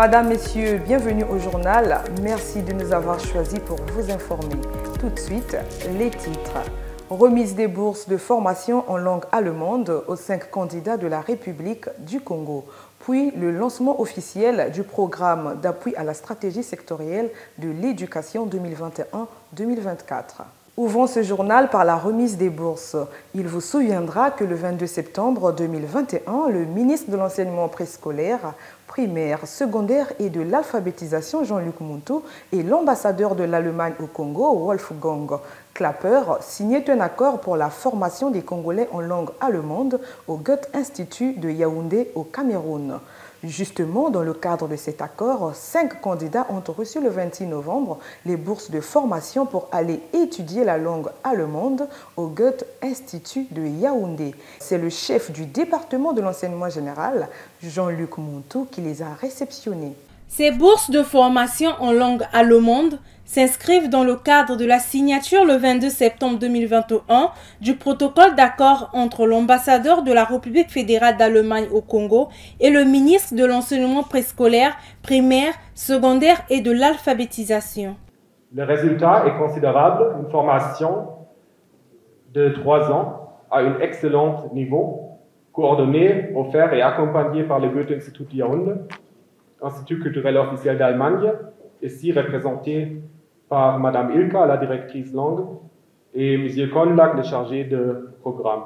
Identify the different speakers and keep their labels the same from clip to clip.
Speaker 1: Madame, Messieurs, bienvenue au journal. Merci de nous avoir choisis pour vous informer. Tout de suite, les titres. Remise des bourses de formation en langue allemande aux 5 candidats de la République du Congo. Puis le lancement officiel du programme d'appui à la stratégie sectorielle de l'éducation 2021-2024. Ouvrons ce journal par la remise des bourses. Il vous souviendra que le 22 septembre 2021, le ministre de l'enseignement préscolaire, primaire, secondaire et de l'alphabétisation, Jean-Luc Montou, et l'ambassadeur de l'Allemagne au Congo, Wolfgang Klapper, signaient un accord pour la formation des Congolais en langue allemande au Goethe-Institut de Yaoundé au Cameroun. Justement, dans le cadre de cet accord, 5 candidats ont reçu le 26 novembre les bourses de formation pour aller étudier la langue allemande au Goethe-Institut de Yaoundé. C'est le chef du département de l'enseignement général, Jean-Luc Montou, qui les a réceptionnés.
Speaker 2: Ces bourses de formation en langue allemande s'inscrivent dans le cadre de la signature le 22 septembre 2021 du protocole d'accord entre l'ambassadeur de la République fédérale d'Allemagne au Congo et le ministre de l'enseignement préscolaire, primaire, secondaire et de l'alphabétisation.
Speaker 3: Le résultat est considérable, une formation de 3 ans à un excellent niveau, coordonnée, offerte et accompagnée par le Goethe-Institut de Yaoundé, Institut culturel officiel d'Allemagne, ici représenté par Madame Ilka, la directrice langue, et M. Konlak, le chargé de programme.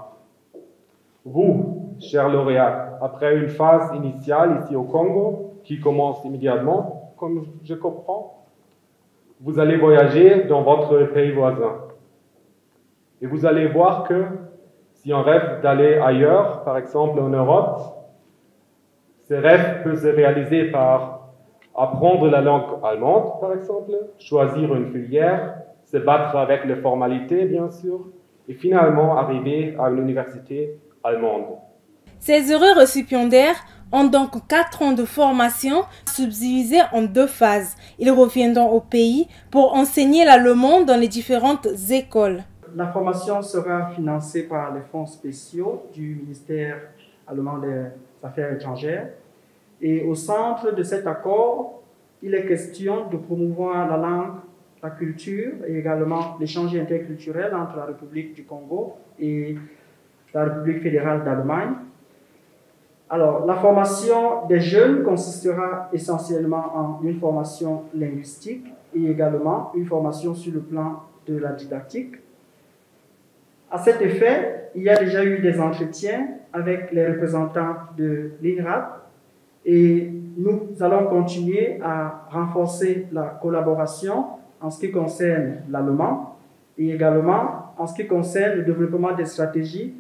Speaker 3: Vous, chers lauréats, après une phase initiale ici au Congo, qui commence immédiatement, comme je comprends, vous allez voyager dans votre pays voisin. Et vous allez voir que si on rêve d'aller ailleurs, par exemple en Europe, ce rêve peut se réaliser par apprendre la langue allemande, par exemple, choisir une filière, se battre avec les formalités, bien sûr, et finalement arriver à une université allemande.
Speaker 2: Ces heureux récipiendaires ont donc 4 ans de formation subdivisés en 2 phases. Ils reviendront au pays pour enseigner l'allemand dans les différentes écoles.
Speaker 4: La formation sera financée par les fonds spéciaux du ministère allemand des Affaires étrangères. Et au centre de cet accord, il est question de promouvoir la langue, la culture et également l'échange interculturel entre la République du Congo et la République fédérale d'Allemagne. Alors, la formation des jeunes consistera essentiellement en une formation linguistique et également une formation sur le plan de la didactique. À cet effet, il y a déjà eu des entretiens avec les représentants de l'INRAP et nous allons continuer à renforcer la collaboration en ce qui concerne l'allemand et également en ce qui concerne le développement des stratégies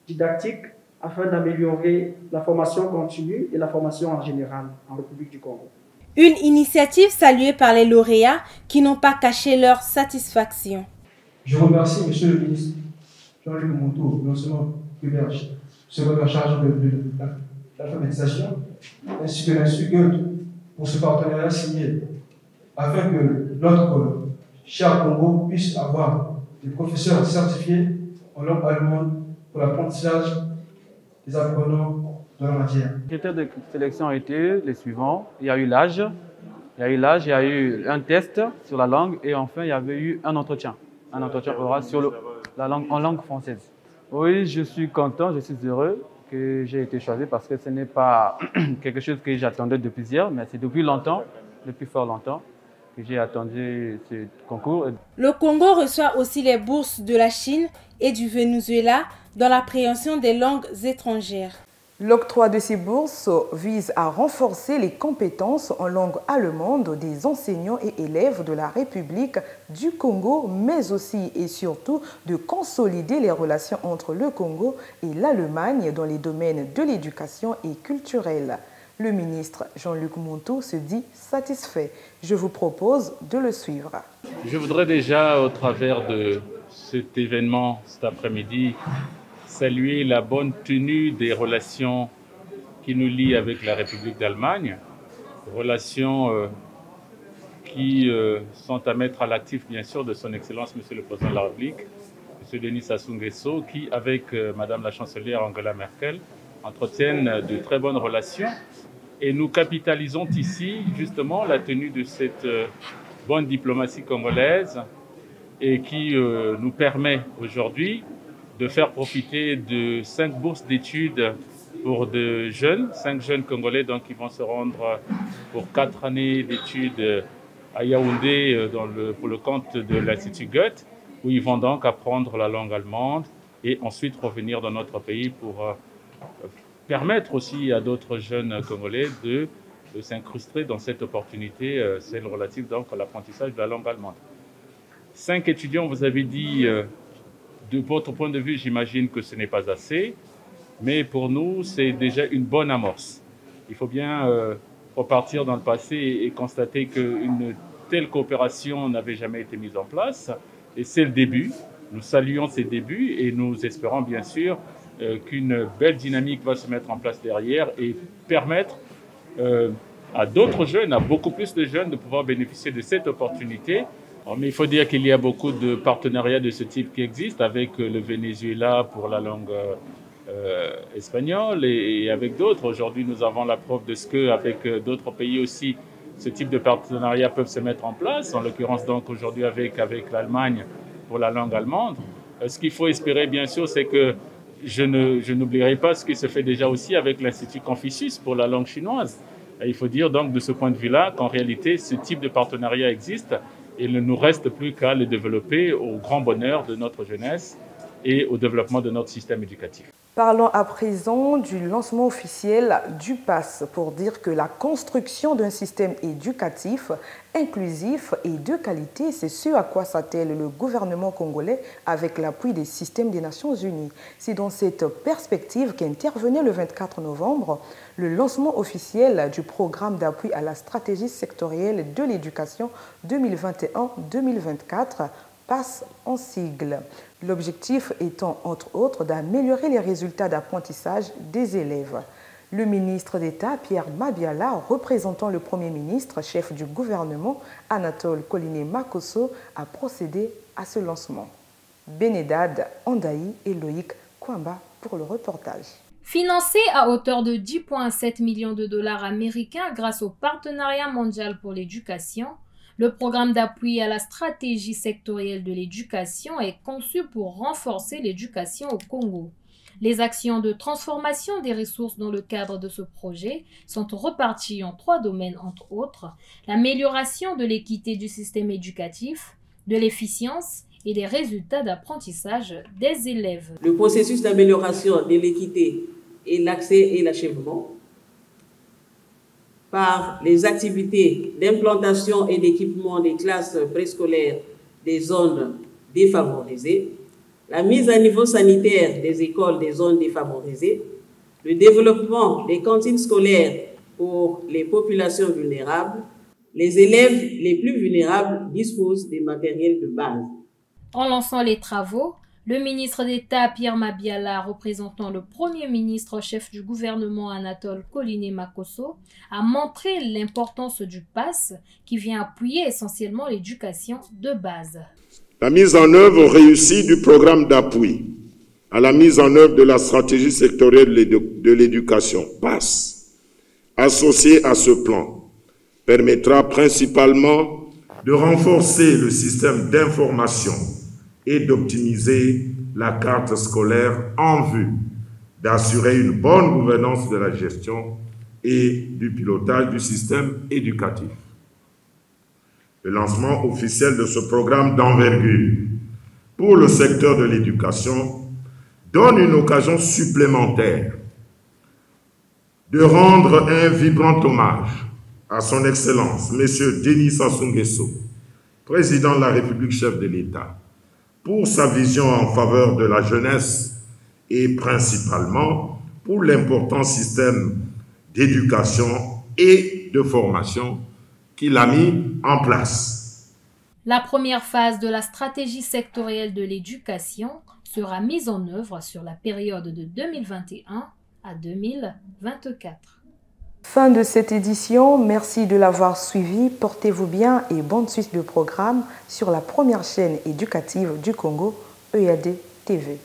Speaker 4: didactiques afin d'améliorer la formation continue et la formation en général en République du Congo.
Speaker 2: Une initiative saluée par les lauréats qui n'ont pas caché leur satisfaction.
Speaker 5: Je remercie M. le ministre Jean-Luc Montou, l'enseignement primaire, secondaire chargé de l'alphabétisation, ainsi que l'Institut Goethe pour ce partenariat signé, afin que notre cher Congo puisse avoir des professeurs certifiés en langue allemande pour l'apprentissage des apprenants de la matière.
Speaker 6: Les critères de sélection ont été les suivants. Il y a eu l'âge, il y a eu un test sur la langue et enfin il y avait eu un entretien oral sur la langue, en langue française. Oui, je suis content, je suis heureux que j'ai été choisi parce que ce n'est pas quelque chose que j'attendais depuis hier, mais c'est depuis longtemps, depuis fort longtemps, que j'ai attendu ce concours.
Speaker 2: Le Congo reçoit aussi les bourses de la Chine et du Venezuela dans l'appréhension des langues étrangères.
Speaker 1: L'octroi de ces bourses vise à renforcer les compétences en langue allemande des enseignants et élèves de la République du Congo, mais aussi et surtout de consolider les relations entre le Congo et l'Allemagne dans les domaines de l'éducation et culturelle. Le ministre Jean-Luc Montou se dit satisfait. Je vous propose de le suivre.
Speaker 7: Je voudrais déjà, au travers de cet événement cet après-midi, saluer la bonne tenue des relations qui nous lient avec la République d'Allemagne, relations qui sont à mettre à l'actif, bien sûr, de son Excellence, Monsieur le Président de la République, M. Denis Sassou Nguesso, qui, avec Madame la Chancelière Angela Merkel, entretiennent de très bonnes relations Et nous capitalisons ici justement la tenue de cette bonne diplomatie congolaise et qui nous permet aujourd'hui de faire profiter de 5 bourses d'études pour de jeunes, 5 jeunes Congolais donc, qui vont se rendre pour 4 années d'études à Yaoundé pour le compte de l'Institut Goethe, où ils vont donc apprendre la langue allemande et ensuite revenir dans notre pays pour permettre aussi à d'autres jeunes Congolais de s'incruster dans cette opportunité, celle relative donc à l'apprentissage de la langue allemande. 5 étudiants, vous avez dit, de votre point de vue, j'imagine que ce n'est pas assez, mais pour nous, c'est déjà une bonne amorce. Il faut bien repartir dans le passé et constater qu'une telle coopération n'avait jamais été mise en place, et c'est le début. Nous saluons ces débuts et nous espérons bien sûr qu'une belle dynamique va se mettre en place derrière et permettre à d'autres jeunes, à beaucoup plus de jeunes, de pouvoir bénéficier de cette opportunité. Mais il faut dire qu'il y a beaucoup de partenariats de ce type qui existent avec le Venezuela pour la langue espagnole et avec d'autres. Aujourd'hui, nous avons la preuve de ce qu'avec d'autres pays aussi, ce type de partenariats peuvent se mettre en place, en l'occurrence donc aujourd'hui avec l'Allemagne pour la langue allemande. Ce qu'il faut espérer, bien sûr, c'est que je n'oublierai pas ce qui se fait déjà aussi avec l'Institut Confucius pour la langue chinoise. Et il faut dire donc de ce point de vue-là qu'en réalité, ce type de partenariat existe et il ne nous reste plus qu'à le développer au grand bonheur de notre jeunesse et au développement de notre système éducatif.
Speaker 1: Parlons à présent du lancement officiel du PASS pour dire que la construction d'un système éducatif inclusif et de qualité, c'est ce à quoi s'attelle le gouvernement congolais avec l'appui des systèmes des Nations Unies. C'est dans cette perspective qu'intervenait le 24 novembre le lancement officiel du programme d'appui à la stratégie sectorielle de l'éducation 2021-2024, PASS en sigle. L'objectif étant, entre autres, d'améliorer les résultats d'apprentissage des élèves. Le ministre d'État, Pierre Mabiala, représentant le Premier ministre, chef du gouvernement, Anatole Koliné-Makosso, a procédé à ce lancement. Benedad Andaï et Loïc Kwamba pour le reportage.
Speaker 8: Financé à hauteur de 10,7 millions de dollars américains grâce au Partenariat mondial pour l'éducation, le programme d'appui à la stratégie sectorielle de l'éducation est conçu pour renforcer l'éducation au Congo. Les actions de transformation des ressources dans le cadre de ce projet sont reparties en 3 domaines, entre autres, l'amélioration de l'équité du système éducatif, de l'efficience et des résultats d'apprentissage des élèves.
Speaker 9: Le processus d'amélioration de l'équité et l'accès et l'achèvement par les activités d'implantation et d'équipement des classes préscolaires des zones défavorisées, la mise à niveau sanitaire des écoles des zones défavorisées, le développement des cantines scolaires pour les populations vulnérables, les élèves les plus vulnérables disposent des matériels de base.
Speaker 8: En lançant les travaux, le ministre d'État Pierre Mabiala, représentant le Premier ministre chef du gouvernement Anatole Koliné-Makosso, a montré l'importance du PASS qui vient appuyer essentiellement l'éducation de base.
Speaker 10: La mise en œuvre réussie du programme d'appui à la mise en œuvre de la stratégie sectorielle de l'éducation PASS, associée à ce plan, permettra principalement de renforcer le système d'information et d'optimiser la carte scolaire en vue d'assurer une bonne gouvernance de la gestion et du pilotage du système éducatif. Le lancement officiel de ce programme d'envergure pour le secteur de l'éducation donne une occasion supplémentaire de rendre un vibrant hommage à son Excellence, M. Denis Sassou Nguesso, président de la République, chef de l'État, pour sa vision en faveur de la jeunesse et principalement pour l'important système d'éducation et de formation qu'il a mis en place.
Speaker 8: La première phase de la stratégie sectorielle de l'éducation sera mise en œuvre sur la période de 2021 à 2024.
Speaker 1: Fin de cette édition, merci de l'avoir suivi, portez-vous bien et bonne suite de programme sur la première chaîne éducative du Congo, EAD TV.